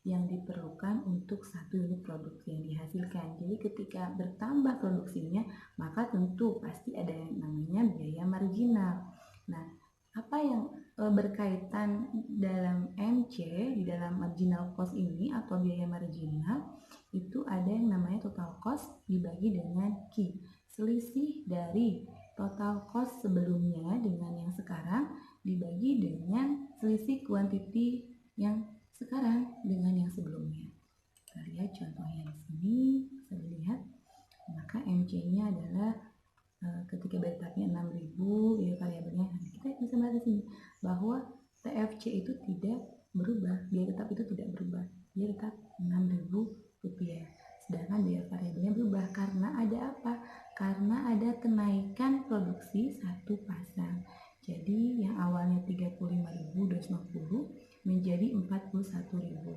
yang diperlukan untuk satu unit produksi yang dihasilkan. Jadi ketika bertambah produksinya, maka tentu pasti ada yang namanya biaya marginal. Nah, apa yang berkaitan dalam MC, di dalam marginal cost ini atau biaya marginal, itu ada yang namanya total cost dibagi dengan Q. Selisih dari total cost sebelumnya dengan yang sekarang dibagi dengan selisih kuantiti yang sekarang dengan yang sebelumnya. Kita lihat contohnya di sini, bisa dilihat. Maka MC-nya adalah ketika bertapnya 6.000, biaya variabelnya. Kita bisa melihat di sini bahwa TFC itu tidak berubah, biaya tetap itu tidak berubah, dia tetap Rp6.000. Sedangkan biaya variabelnya berubah karena ada apa? Karena ada kenaikan produksi satu pasang. Jadi yang awalnya Rp35.250 menjadi Rp41.000.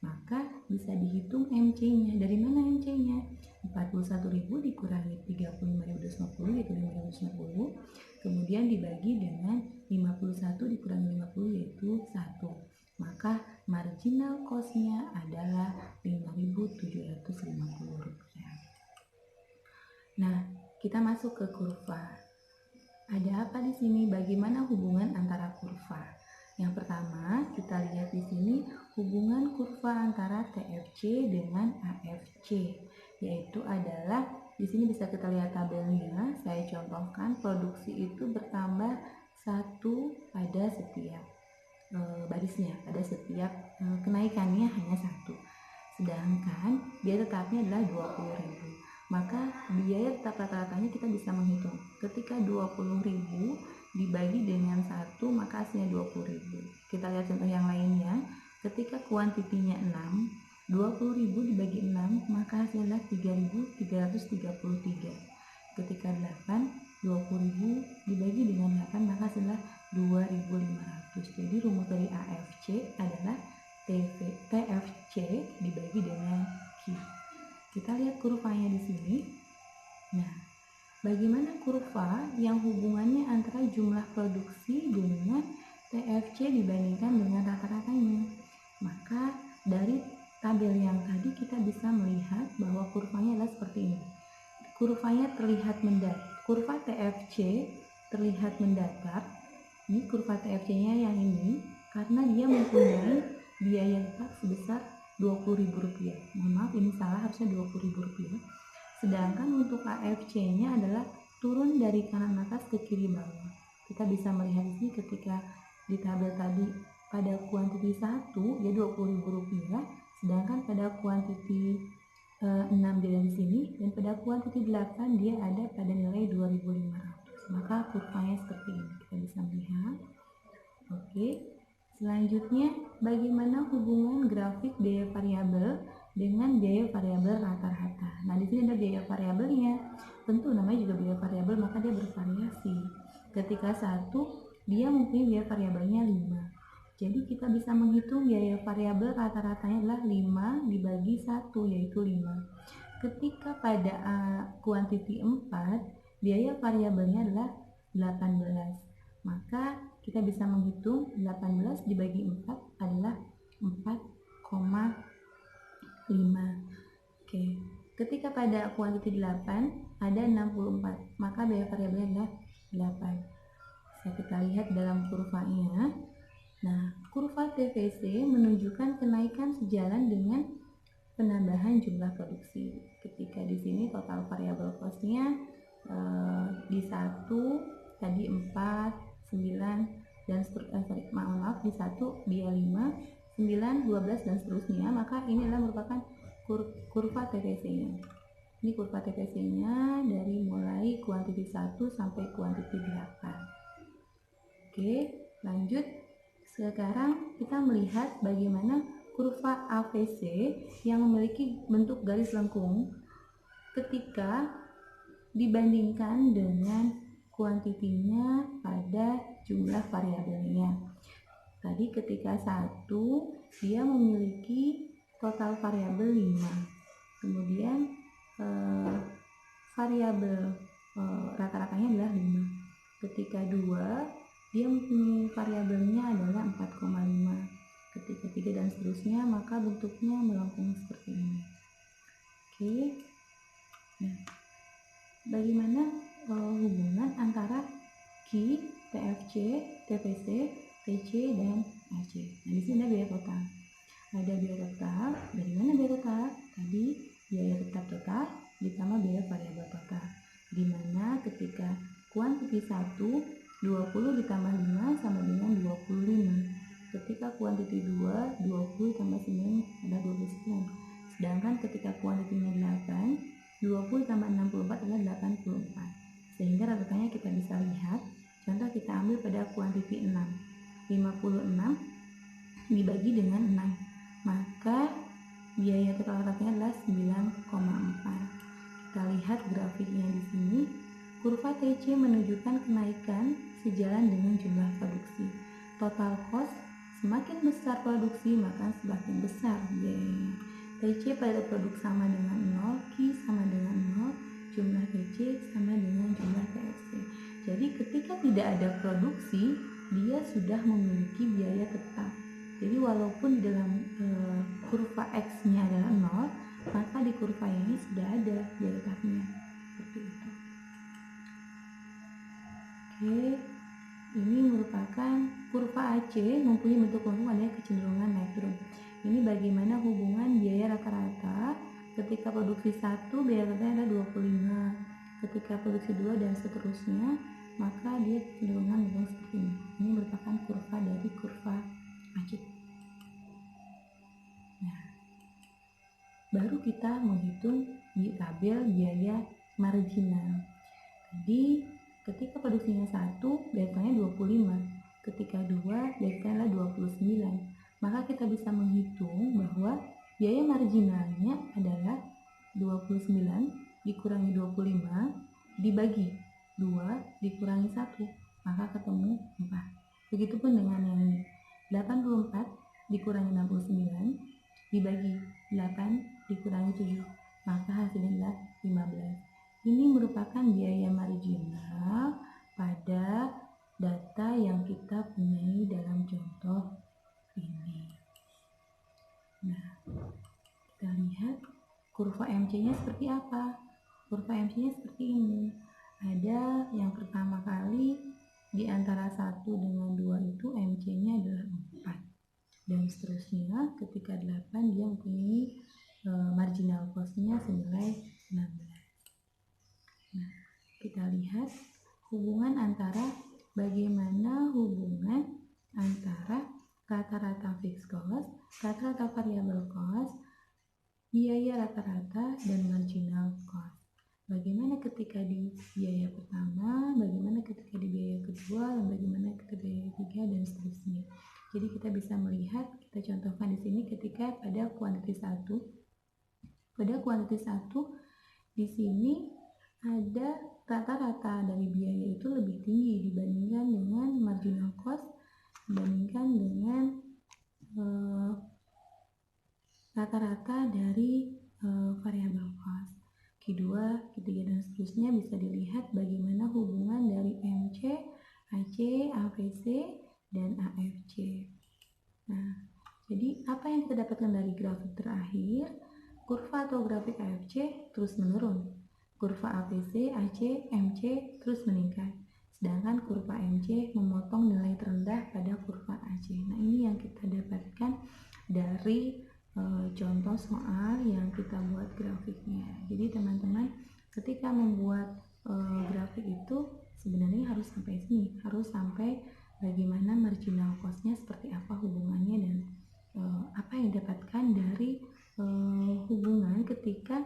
Maka bisa dihitung MC-nya. Dari mana MC-nya? 41.000 dikurangi 35.250 yaitu 550, kemudian dibagi dengan 51 dikurangi 50 yaitu 1. Maka marginal cost-nya adalah Rp5.750. Nah, kita masuk ke kurva. Ada apa di sini? Bagaimana hubungan antara kurva? Yang pertama, kita lihat di sini hubungan kurva antara TFC dengan AFC, yaitu adalah di sini bisa kita lihat tabelnya. Saya contohkan produksi itu bertambah 1 pada setiap barisnya, pada setiap kenaikannya hanya 1. Sedangkan biaya tetapnya adalah 20.000. Maka biaya tetap rata-ratanya kita bisa menghitung. Ketika 20.000 dibagi dengan 1, maka hasilnya 20.000. Kita lihat contoh yang lainnya. Ketika kuantitinya 6, 20.000 dibagi 6, maka hasilnya 3.333. Ketika 8, 20.000 dibagi dengan 8, maka hasilnya 2.500. Jadi rumus dari AFC adalah TFC dibagi dengan Q. Kita lihat kurvanya di sini. Nah, bagaimana kurva yang hubungannya antara jumlah produksi dengan TFC dibandingkan dengan rata-ratanya? Maka dari tabel yang tadi kita bisa melihat bahwa kurvanya adalah seperti ini. Kurvanya terlihat mendatar. Kurva TFC terlihat mendatar. Ini kurva TFC-nya yang ini karena dia mempunyai biaya tetap sebesar Rp20.000. Mohon maaf, ini salah, harusnya Rp20.000. Sedangkan untuk AFC-nya adalah turun dari kanan atas ke kiri bawah. Kita bisa melihat di sini ketika di tabel tadi pada kuantiti 1 dia Rp20.000, sedangkan pada kuantiti 6 dia di sini, dan pada kuantiti 8 dia ada pada nilai 2.500. Maka kurvanya seperti ini, kita bisa melihat. Oke, selanjutnya bagaimana hubungan grafik biaya variabel dengan biaya variabel rata-rata? Nah, di sini ada biaya variabelnya. Tentu namanya juga biaya variabel, maka dia bervariasi. Ketika 1, dia mempunyai biaya variabelnya 5. Jadi kita bisa menghitung biaya variabel rata-ratanya adalah 5 dibagi 1, yaitu 5. Ketika pada kuantiti 4, biaya variabelnya adalah 18. Maka kita bisa menghitung 18 dibagi 4 adalah 4,5. Oke. Ketika pada kuantiti 8 ada 64, maka biaya variabelnya adalah 8. Bisa kita lihat dalam kurvanya. Nah, kurva TVC menunjukkan kenaikan sejalan dengan penambahan jumlah produksi. Ketika di sini total variabel cost-nya di 1 tadi 4, 9 dan maaf di 1 dia 5, 9, 12 dan seterusnya, maka ini adalah merupakan kurva TVC-nya. Ini kurva TVC-nya dari mulai kuantiti 1 sampai kuantiti 8. Oke, lanjut. Sekarang kita melihat bagaimana kurva AVC yang memiliki bentuk garis lengkung ketika dibandingkan dengan kuantitinya pada jumlah variabelnya. Tadi ketika 1 dia memiliki total variabel 5. Kemudian variabel rata-ratanya adalah 5. Ketika 2 dia mempunyai variabelnya adalah 4,5. ketika 3 dan seterusnya maka bentuknya melengkung seperti ini. Oke. Nah, bagaimana hubungan antara Q, TFC, TPC, TC, dan AC? Nah, di sini ada biaya total. Ada biaya total. Dari mana biaya total? Tadi biaya tetap total ditambah biaya variabel total. Di mana ketika kuantiti 1, 20 ditambah 5 sama dengan 25. Ketika kuantiti 2, 20 tambah 9 adalah 29. Sedangkan ketika kuantitinya 8, 20 tambah 64 adalah 84. Sehingga rata-ratanya kita bisa lihat, contoh kita ambil pada kuantiti 6. 56 dibagi dengan 6. Maka biaya total rata-ratanya adalah 9,4. Kita lihat grafiknya di sini. Kurva TC menunjukkan kenaikan sejalan dengan jumlah produksi. Total cost, semakin besar produksi maka semakin besar biayanya. TC pada produk sama dengan 0, Q sama dengan 0, jumlah TC sama dengan jumlah TFC. Jadi ketika tidak ada produksi, dia sudah memiliki biaya tetap. Jadi walaupun di dalam kurva X-nya adalah 0, maka di kurva ini sudah ada biaya tetapnya. Seperti itu. Oke, ini merupakan kurva AC mempunyai bentuk lengkung adanya kecenderungan naik turun. Ini bagaimana hubungan biaya rata-rata ketika produksi 1 biaya ratanya adalah 25, ketika produksi 2 dan seterusnya maka dia kecenderungan menurun seperti ini. Ini merupakan kurva dari kurva AC. Nah, baru kita menghitung di tabel biaya marginal. Jadi ketika produksinya 1 biayanya 25, ketika 2 biayanya 29. Maka kita bisa menghitung bahwa biaya marginalnya adalah 29 dikurangi 25 dibagi 2 dikurangi 1, maka ketemu 4. Begitupun dengan yang ini. 84 dikurangi 69 dibagi 8 dikurangi 7, maka hasilnya adalah 15. Ini merupakan biaya marginal pada data yang kita punyai dalam contoh ini. Nah, kita lihat kurva MC-nya seperti apa. Kurva MC-nya seperti ini. Ada yang pertama kali di antara 1 dengan 2 itu MC-nya adalah 4. Dan seterusnya ketika 8 dia mempunyai marginal cost-nya senilai 16. Nah, kita lihat hubungan antara bagaimana hubungan antara rata-rata fixed cost, rata-rata variable cost, biaya rata-rata, dan marginal cost. Bagaimana ketika di biaya pertama, bagaimana ketika di biaya kedua, dan bagaimana ketika di biaya ketiga, dan seterusnya. Jadi kita bisa melihat, kita contohkan di sini ketika pada kuantiti 1. Pada kuantiti 1 di sini ada rata-rata dari biaya itu lebih tinggi dibandingkan dengan marginal cost, dibandingkan dengan rata-rata dari variable cost. Q2, Q3, dan seterusnya bisa dilihat bagaimana hubungan dari MC, AC, AVC, dan AFC. Nah, jadi apa yang kita dapatkan dari grafik terakhir? Kurva atau grafik AFC terus menurun. Kurva AVC, AC, MC terus meningkat. Sedangkan kurva MC memotong nilai terendah pada kurva AC. Nah, ini yang kita dapatkan dari contoh soal yang kita buat grafiknya. Jadi teman-teman ketika membuat grafik itu sebenarnya harus sampai sini, harus sampai bagaimana marginal cost-nya seperti apa hubungannya, dan apa yang didapatkan dari hubungan ketika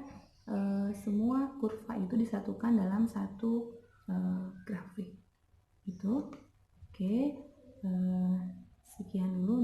semua kurva itu disatukan dalam satu grafik itu. Oke, sekian dulu